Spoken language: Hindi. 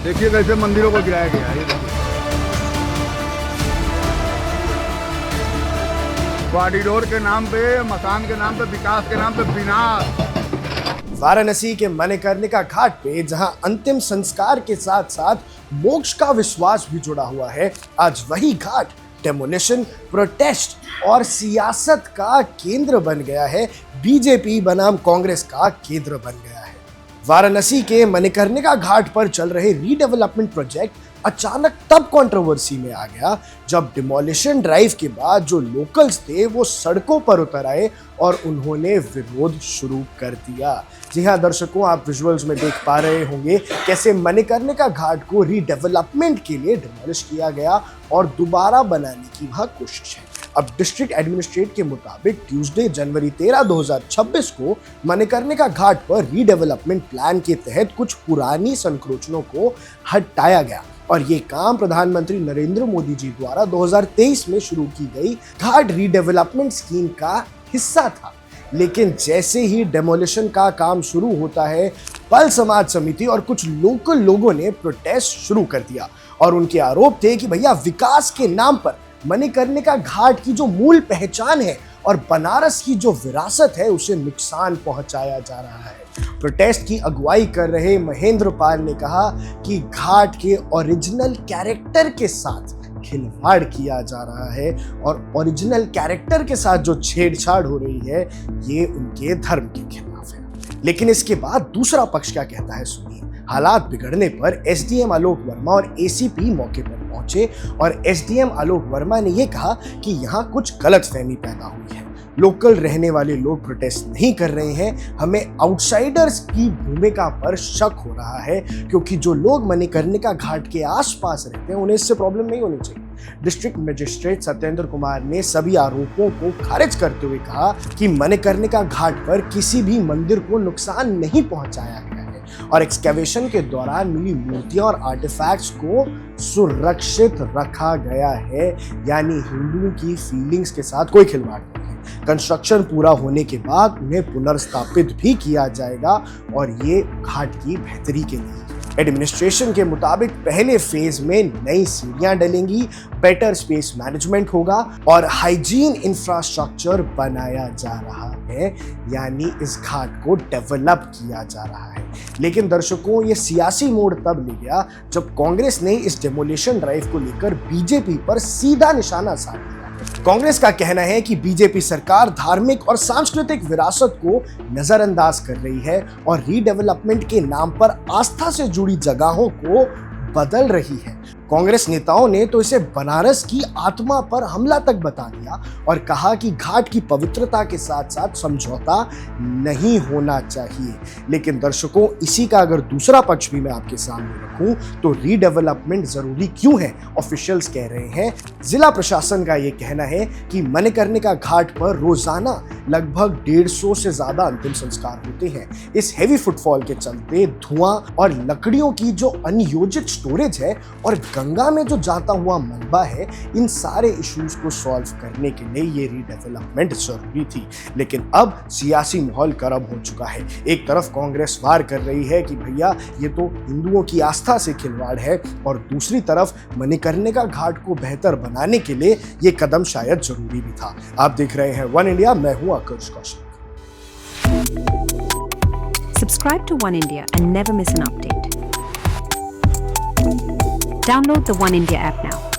देखिए कैसे मंदिरों को गिराया गया है। ये देखिए कॉरिडोर के नाम पे, मकान के नाम पे, विकास के नाम पे विनाश। वाराणसी के मणिकर्णिका घाट पे जहां अंतिम संस्कार के साथ साथ मोक्ष का विश्वास भी जुड़ा हुआ है, आज वही घाट डेमोलिशन, प्रोटेस्ट और सियासत का केंद्र बन गया है। बीजेपी बनाम कांग्रेस का केंद्र बन गया है। वाराणसी के मणिकर्णिका घाट पर चल रहे रीडेवलपमेंट प्रोजेक्ट अचानक तब कंट्रोवर्सी में आ गया जब डिमोलिशन ड्राइव के बाद जो लोकल्स थे वो सड़कों पर उतर आए और उन्होंने विरोध शुरू कर दिया। जी हाँ दर्शकों, आप विजुअल्स में देख पा रहे होंगे कैसे मणिकर्णिका घाट को रीडेवलपमेंट के लिए डिमोलिश किया गया और दोबारा बनाने की वह कोशिश है। अब डिस्ट्रिक्ट एडमिनिस्ट्रेट के मुताबिक ट्यूसडे जनवरी 13, 2026 को मणिकर्णिका घाट पर रीडेवलपमेंट प्लान के तहत कुछ पुरानी संकोचनों को हटाया गया और ये काम प्रधानमंत्री नरेंद्र मोदी जी द्वारा 2023 में शुरू की गई घाट रीडेवलपमेंट स्कीम का हिस्सा था। लेकिन जैसे ही डेमोलिशन का काम शुरू होता है, पल समाज समिति और कुछ लोकल लोगों ने प्रोटेस्ट शुरू कर दिया और उनके आरोप थे कि भैया विकास के नाम पर मणिकर्णिका घाट की जो मूल पहचान है और बनारस की जो विरासत है उसे नुकसान पहुंचाया जा रहा है। प्रोटेस्ट की अगुवाई कर रहे महेंद्र पाल ने कहा कि घाट के ओरिजिनल कैरेक्टर के साथ खिलवाड़ किया जा रहा है और ओरिजिनल कैरेक्टर के साथ जो छेड़छाड़ हो रही है ये उनके धर्म के खिलाफ है। लेकिन इसके बाद दूसरा पक्ष क्या कहता है सुनिए। हालात बिगड़ने पर एसडीएम आलोक वर्मा और एसीपी मौके पर पहुंचे और एसडीएम आलोक वर्मा ने यह कहा कि यहाँ कुछ गलतफहमी पैदा हुई है। लोकल रहने वाले लोग प्रोटेस्ट नहीं कर रहे हैं, हमें आउटसाइडर्स की भूमिका पर शक हो रहा है क्योंकि जो लोग मणिकर्णिका घाट के आसपास रहते हैं उन्हें इससे प्रॉब्लम नहीं होनी चाहिए। डिस्ट्रिक्ट मजिस्ट्रेट सत्येंद्र कुमार ने सभी आरोपों को खारिज करते हुए कहा कि मणिकर्णिका घाट पर किसी भी मंदिर को नुकसान नहीं पहुंचाया गया है और एक्सकैवेशन के दौरान मिली मूर्तियां और आर्टिफैक्ट्स को सुरक्षित रखा गया है, यानी हिंदुओं की फीलिंग्स के साथ कोई खिलवाड़ नहीं है। कंस्ट्रक्शन पूरा होने के बाद उन्हें पुनर्स्थापित भी किया जाएगा और ये घाट की बेहतरी के लिए। एडमिनिस्ट्रेशन के मुताबिक पहले फेज में नई सीढ़ियां डलेंगी, बेटर स्पेस मैनेजमेंट होगा और हाइजीन इंफ्रास्ट्रक्चर बनाया जा रहा है, यानी इस घाट को डेवलप किया जा रहा है। लेकिन दर्शकों, ये सियासी मोड़ तब ले गया जब कांग्रेस ने इस डेमोलिशन ड्राइव को लेकर बीजेपी पर सीधा निशाना साध दिया। कांग्रेस का कहना है कि बीजेपी सरकार धार्मिक और सांस्कृतिक विरासत को नजरअंदाज कर रही है और रीडेवलपमेंट के नाम पर आस्था से जुड़ी जगहों को बदल रही है। कांग्रेस नेताओं ने तो इसे बनारस की आत्मा पर हमला तक बता दिया और कहा कि घाट की पवित्रता के साथ साथ समझौता नहीं होना चाहिए। लेकिन दर्शकों, इसी का अगर दूसरा पक्ष भी मैं आपके सामने रखूं तो रीडेवलपमेंट जरूरी क्यों है? ऑफिशियल्स कह रहे हैं, जिला प्रशासन का यह कहना है कि मणिकर्णिका घाट पर रोजाना लगभग 150 से ज्यादा अंतिम संस्कार होते हैं। इस हेवी फुटफॉल के चलते धुआं और लकड़ियों की जो अनियोजित स्टोरेज है और गंगा में जो जाता हुआ मलबा है, इन सारे इश्यूज को सॉल्व करने के लिए ये रीडेवलपमेंट जरूरी थी। लेकिन अब सियासी माहौल गर्म हो चुका है। एक तरफ कांग्रेस वार कर रही है कि भैया ये तो हिंदुओं की आस्था से खिलवाड़ है और दूसरी तरफ मणिकर्णिका घाट को बेहतर बनाने के लिए ये कदम शायद जरूरी भी था। आप देख रहे हैं वन इंडिया, मैं हूं आकर्ष Kaushik. Subscribe to One India and never miss an update. Download the One India app now.